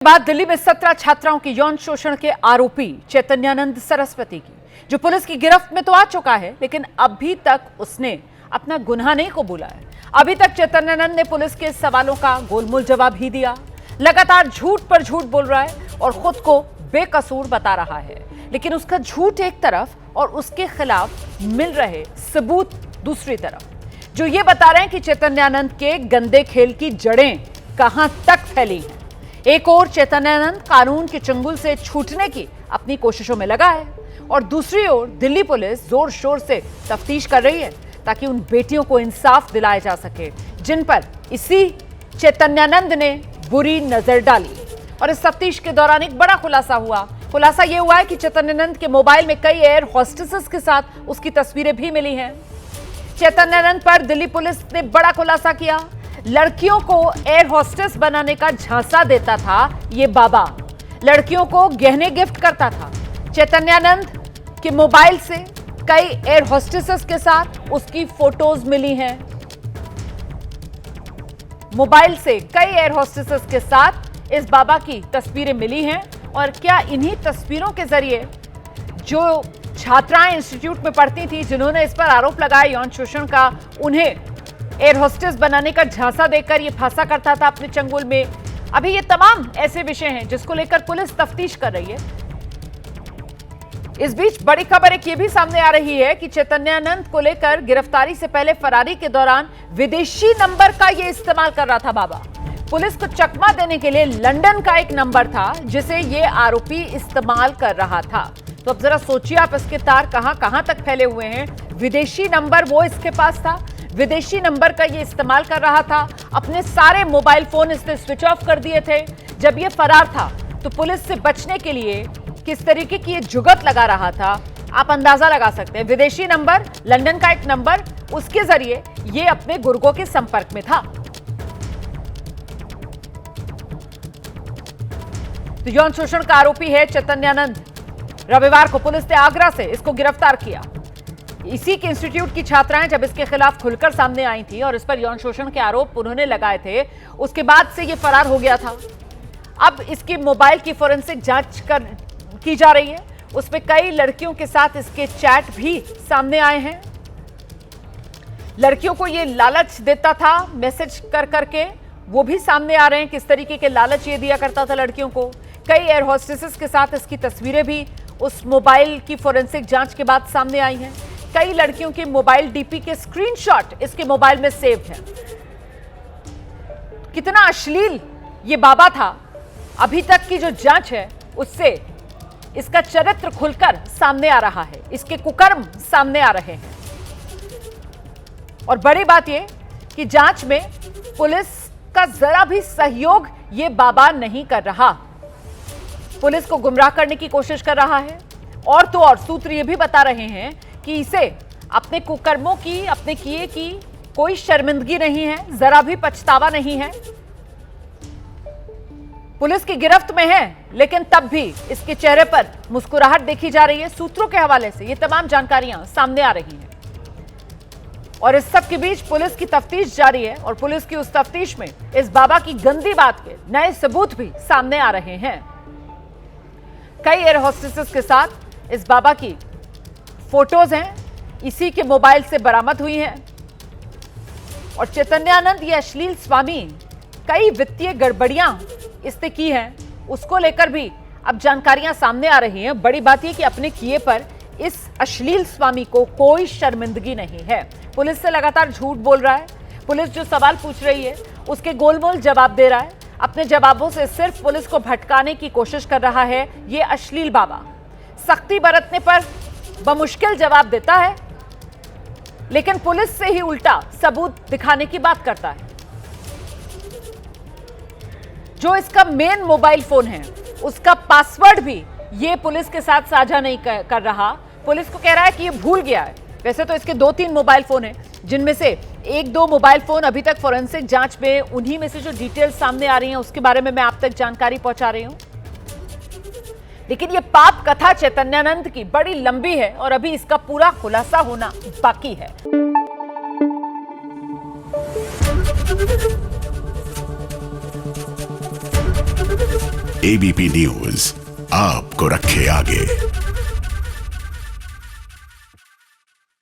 बाद दिल्ली में 17 छात्राओं के यौन शोषण के आरोपी चैतन्यानंद सरस्वती की जो पुलिस की गिरफ्त में तो आ चुका है, लेकिन अभी तक उसने अपना गुनाह नहीं कबूला है। अभी तक चैतन्यानंद ने पुलिस के सवालों का गोलमोल जवाब ही दिया, लगातार झूठ पर झूठ बोल रहा है और खुद को बेकसूर बता रहा है। लेकिन उसका झूठ एक तरफ और उसके खिलाफ मिल रहे सबूत दूसरी तरफ, जो ये बता रहे हैं कि चैतन्यानंद के गंदे खेल की जड़ें कहां तक फैली हैं। एक और चैतन्यानंद कानून के चंगुल से छूटने की अपनी कोशिशों में लगा है और दूसरी ओर दिल्ली पुलिस जोर शोर से तफ्तीश कर रही है ताकि उन बेटियों को इंसाफ दिलाया जा सके जिन पर इसी चैतन्यानंद ने बुरी नजर डाली। और इस तफ्तीश के दौरान एक बड़ा खुलासा यह हुआ है कि चैतन्यानंद के मोबाइल में कई एयर होस्टेसेस के साथ उसकी तस्वीरें भी मिली हैं। चैतन्यानंद पर दिल्ली पुलिस ने बड़ा खुलासा किया। लड़कियों को एयर होस्टेस बनाने का झांसा देता था ये बाबा, लड़कियों को गहने गिफ्ट करता था। चैतन्यानंद के मोबाइल से कई एयर होस्टेसेस के साथ उसकी फोटोज मिली हैं। मोबाइल से कई एयर होस्टेसेस के साथ इस बाबा की तस्वीरें मिली हैं और क्या इन्हीं तस्वीरों के जरिए जो छात्राएं इंस्टीट्यूट में पढ़ती थी, जिन्होंने इस पर आरोप लगाया यौन शोषण का, उन्हें एयर होस्टेस बनाने का झांसा देकर ये फंसा करता था अपने चंगुल में। अभी ये तमाम ऐसे विषय हैं जिसको लेकर पुलिस तफ्तीश कर रही है। इस बीच बड़ी खबर एक ये भी सामने आ रही है कि चैतन्यानंद को लेकर गिरफ्तारी से पहले फरारी के दौरान विदेशी नंबर का ये इस्तेमाल कर रहा था बाबा। पुलिस को चकमा देने के लिए लंदन का एक नंबर था जिसे ये आरोपी इस्तेमाल कर रहा था। तो अब जरा सोचिए आप, इसके तार कहां कहां तक फैले हुए हैं। विदेशी नंबर वो इसके पास था, विदेशी नंबर का ये इस्तेमाल कर रहा था। अपने सारे मोबाइल फोन इसने स्विच ऑफ कर दिए थे जब ये फरार था। तो पुलिस से बचने के लिए किस तरीके की ये जुगत लगा रहा था, आप अंदाजा लगा सकते हैं। विदेशी नंबर, लंदन का एक नंबर, उसके जरिए ये अपने गुर्गों के संपर्क में था। तो यौन शोषण का आरोपी है चैतन्यानंद। रविवार को पुलिस ने आगरा से इसको गिरफ्तार किया। इसी के इंस्टीट्यूट की छात्राएं जब इसके खिलाफ खुलकर सामने आई थी और इस पर यौन शोषण के आरोप उन्होंने लगाए थे, उसके बाद से ये फरार हो गया था। अब इसके मोबाइल की फोरेंसिक जांच की जा रही है। उसमें कई लड़कियों के साथ इसके चैट भी सामने आए हैं। लड़कियों को ये लालच देता था मैसेज कर करके, वो भी सामने आ रहे हैं। किस तरीके के लालच ये दिया करता था लड़कियों को। कई एयर होस्टेसेस के साथ इसकी तस्वीरें भी उस मोबाइल की फोरेंसिक जांच के बाद सामने आई हैं। कई लड़कियों के मोबाइल डीपी के स्क्रीनशॉट इसके मोबाइल में सेव हैं। कितना अश्लील ये बाबा था, अभी तक की जो जांच है उससे इसका चरित्र खुलकर सामने आ रहा है, इसके कुकर्म सामने आ रहे हैं। और बड़ी बात यह कि जांच में पुलिस का जरा भी सहयोग ये बाबा नहीं कर रहा, पुलिस को गुमराह करने की कोशिश कर रहा है। और तो और सूत्र ये भी बता रहे हैं कि इसे अपने कुकर्मों की, अपने किए की कोई शर्मिंदगी नहीं है, जरा भी पछतावा नहीं है। पुलिस की गिरफ्त में है लेकिन तब भी इसके चेहरे पर मुस्कुराहट देखी जा रही है। सूत्रों के हवाले से ये तमाम जानकारियां सामने आ रही हैं। और इस सब के बीच पुलिस की तफ्तीश जारी है और पुलिस की उस तफ्तीश में इस बाबा की गंदी बात के नए सबूत भी सामने आ रहे हैं। कई एयर होस्टेसेस के साथ इस बाबा की फोटोज हैं, इसी के मोबाइल से बरामद हुई हैं। और चैतन्यानंद ये अश्लील स्वामी, कई वित्तीय गड़बड़ियां इसने की हैं, उसको लेकर भी अब जानकारियां सामने आ रही हैं। बड़ी बात यह कि अपने किए पर इस अश्लील स्वामी को कोई शर्मिंदगी नहीं है। पुलिस से लगातार झूठ बोल रहा है। पुलिस जो सवाल पूछ रही है उसके गोलमोल जवाब दे रहा है। अपने जवाबों से सिर्फ पुलिस को भटकाने की कोशिश कर रहा है ये अश्लील बाबा। सख्ती बरतने पर बमुश्किल जवाब देता है, लेकिन पुलिस से ही उल्टा सबूत दिखाने की बात करता है। जो इसका मेन मोबाइल फोन है उसका पासवर्ड भी ये पुलिस के साथ साझा नहीं कर रहा। पुलिस को कह रहा है कि ये भूल गया है। वैसे तो इसके 2-3 मोबाइल फोन हैं, जिनमें से 1-2 मोबाइल फोन अभी तक फोरेंसिक जांच में, उन्हीं में से जो डिटेल्स सामने आ रही हैं उसके बारे में मैं आप तक जानकारी पहुंचा रही हूं। लेकिन ये पाप कथा चैतन्यानंद की बड़ी लंबी है और अभी इसका पूरा खुलासा होना बाकी है। एबीपी न्यूज आपको रखे आगे।